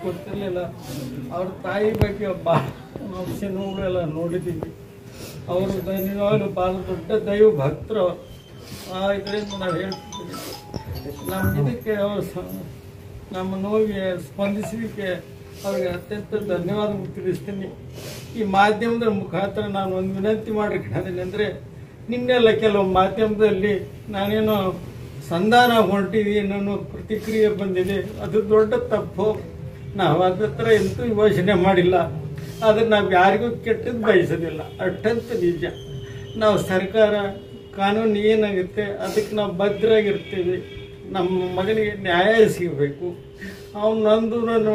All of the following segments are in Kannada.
ಗೊತ್ತಿರಲಿಲ್ಲ. ಅವ್ರ ತಾಯಿ ಬಗ್ಗೆ ಭಾಳ ನಾವು ಸಿನಿಮಾಗಳೆಲ್ಲ ನೋಡಿದ್ದೀವಿ. ಅವರು ನಿಜವಾಗ್ಲೂ ಭಾಳ ದೊಡ್ಡ ದೈವ ಭಕ್ತರು. ಆ ಇದರಿಂದ ನಾವು ಹೇಳ್ತಿದ್ದೀವಿ, ನಮ್ಮ ಇದಕ್ಕೆ ಅವರು ನಮ್ಮ ನೋವಿಗೆ ಸ್ಪಂದಿಸಲಿಕ್ಕೆ ಅವ್ರಿಗೆ ಅತ್ಯಂತ ಧನ್ಯವಾದ ತಿಳಿಸ್ತೀನಿ. ಈ ಮಾಧ್ಯಮದ ಮುಖಾಂತರ ನಾನು ಒಂದು ವಿನಂತಿ ಮಾಡಿಕೊಂಡಿದ್ದೀನಿ. ಅಂದರೆ ನಿನ್ನೆಲ್ಲ ಕೆಲವು ಮಾಧ್ಯಮದಲ್ಲಿ ನಾನೇನೋ ಸಂಧಾನ ಹೊರಟಿದ್ದೀನಿ ಅನ್ನೋ ಪ್ರತಿಕ್ರಿಯೆ ಬಂದಿದೆ. ಅದು ದೊಡ್ಡ ತಪ್ಪು. ನಾವು ಅದ್ರ ಹತ್ರ ಎಂತೂ ಯೋಚನೆ ಮಾಡಿಲ್ಲ. ಆದರೆ ನಾವು ಯಾರಿಗೂ ಕೆಟ್ಟದ್ದು ಬಯಸೋದಿಲ್ಲ, ಅಷ್ಟಂತ ನಿಜ. ನಾವು ಸರ್ಕಾರ ಕಾನೂನು ಏನಾಗುತ್ತೆ ಅದಕ್ಕೆ ನಾವು ಭದ್ರಾಗಿರ್ತೀವಿ. ನಮ್ಮ ಮಗನಿಗೆ ನ್ಯಾಯ ಸಿಗಬೇಕು. ಅವನು ನಂದು ನಾನು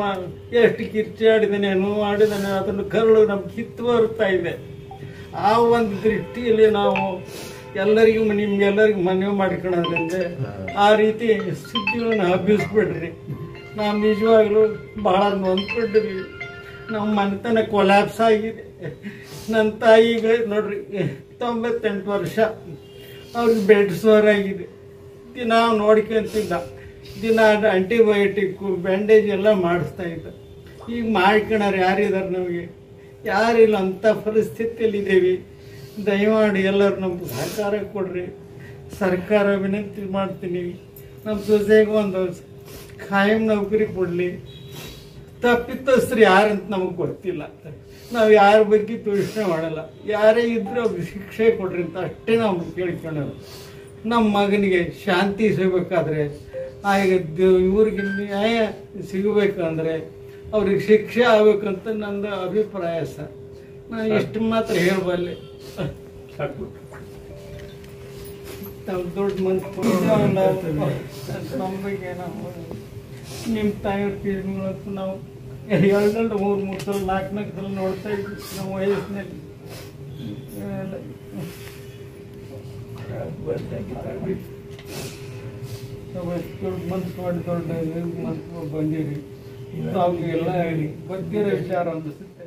ಎಷ್ಟು ಕಿರ್ಚಾಡಿದ್ದಾನೆ, ನೋವಾಡಿದ್ದಾನೆ, ಅದನ್ನು ಕರಳು ನಮ್ಗೆ ಕಿತ್ತು ಬರ್ತಾ ಇದೆ. ಆ ಒಂದು ದೃಷ್ಟಿಯಲ್ಲಿ ನಾವು ಎಲ್ಲರಿಗೂ ನಿಮ್ಗೆಲ್ಲರಿಗೂ ಮನವಿ ಮಾಡ್ಕೊಳ್ಳೋದ್ರಿಂದ ಆ ರೀತಿ ಸುದ್ದಿಗಳನ್ನು ಹಬ್ಬಿಸ್ಬಿಡ್ರಿ. ನಾವು ನಿಜವಾಗ್ಲೂ ಭಾಳ ನೊಂದ್ಕೊಂಡಿದ್ವಿ. ನಮ್ಮ ಮನೆತನ ಕೊಲ್ಯಾಪ್ಸ್ ಆಗಿದೆ. ನನ್ನ ತಾಯಿಗೆ ನೋಡ್ರಿ 98 ವರ್ಷ, ಅವ್ರಿಗೆ ಬೆಡ್ ಸೋರ್ ಆಗಿದೆ. ದಿನ ನೋಡ್ಕೊಂತಿದ್ದ, ದಿನ ಆಂಟಿಬಯೋಟಿಕ್ಕು ಬ್ಯಾಂಡೇಜ್ ಎಲ್ಲ ಮಾಡಿಸ್ತಾ ಇದ್ದ. ಈಗ ಮಾಡ್ಕೊಳೋರು ಯಾರಿದ್ದಾರೆ? ನಮಗೆ ಯಾರಿಲ್ಲ. ಅಂಥ ಪರಿಸ್ಥಿತಿಯಲ್ಲಿದ್ದೀವಿ. ದಯಮಾಡಿ ಎಲ್ಲರೂ ನಮ್ಗೆ ಸಹಕಾರ ಕೊಡ್ರಿ. ಸರ್ಕಾರ ವಿನಂತಿ ಮಾಡ್ತೀನಿ, ನಮ್ಮ ಸೊಸೆಗೆ ಒಂದು ಖಾಯಂ ನೌಕರಿ ಕೊಡಲಿ. ತಪ್ಪಿತಸ್ಥರು ಯಾರಂತ ನಮಗೆ ಗೊತ್ತಿಲ್ಲ. ನಾವು ಯಾರ ಬಗ್ಗೆ ದೂಷಣೆ ಮಾಡಲ್ಲ. ಯಾರೇ ಇದ್ರೂ ಅವ್ರಿಗೆ ಶಿಕ್ಷೆ ಕೊಡ್ರಿ ಅಂತ ಅಷ್ಟೇ ನಾವು ಕೇಳ್ಕೊಳ್ಳೋದು. ನಮ್ಮ ಮಗನಿಗೆ ಶಾಂತಿ ಸಿಗಬೇಕಾದ್ರೆ, ಇವ್ರಿಗೆ ನ್ಯಾಯ ಸಿಗಬೇಕಂದ್ರೆ ಅವ್ರಿಗೆ ಶಿಕ್ಷೆ ಆಗ್ಬೇಕಂತ ನಂದು ಅಭಿಪ್ರಾಯ ಸರ್. ನಾನು ಇಷ್ಟು ಮಾತ್ರ ಹೇಳಬಲ್ಲೆ. ನಾವು ದೊಡ್ಡ ಮನಸ್ಸು ನಮ್ಮ ಬಗ್ಗೆ ನಾವು ನಿಮ್ಮ ತಾಯಿಯವ್ರ ಫಿಲ್ಮ್ಗಳಂತೂ ನಾವು 2 3 ಸಲ 4 ಸಲ ನೋಡ್ತಾ ಇದ್ವಿ ನಮ್ಮ ವಯಸ್ಸಿನಲ್ಲಿ. ದೊಡ್ಡ ಮನಸ್ಸು ಮಾಡಿ ದೊಡ್ಡ ಮನಸ್ಸು ಬಂದಿರಿ. ಎಲ್ಲ ಹೇಳಿ ಗೊತ್ತಿರೋ ವಿಚಾರ ಅನಿಸುತ್ತೆ.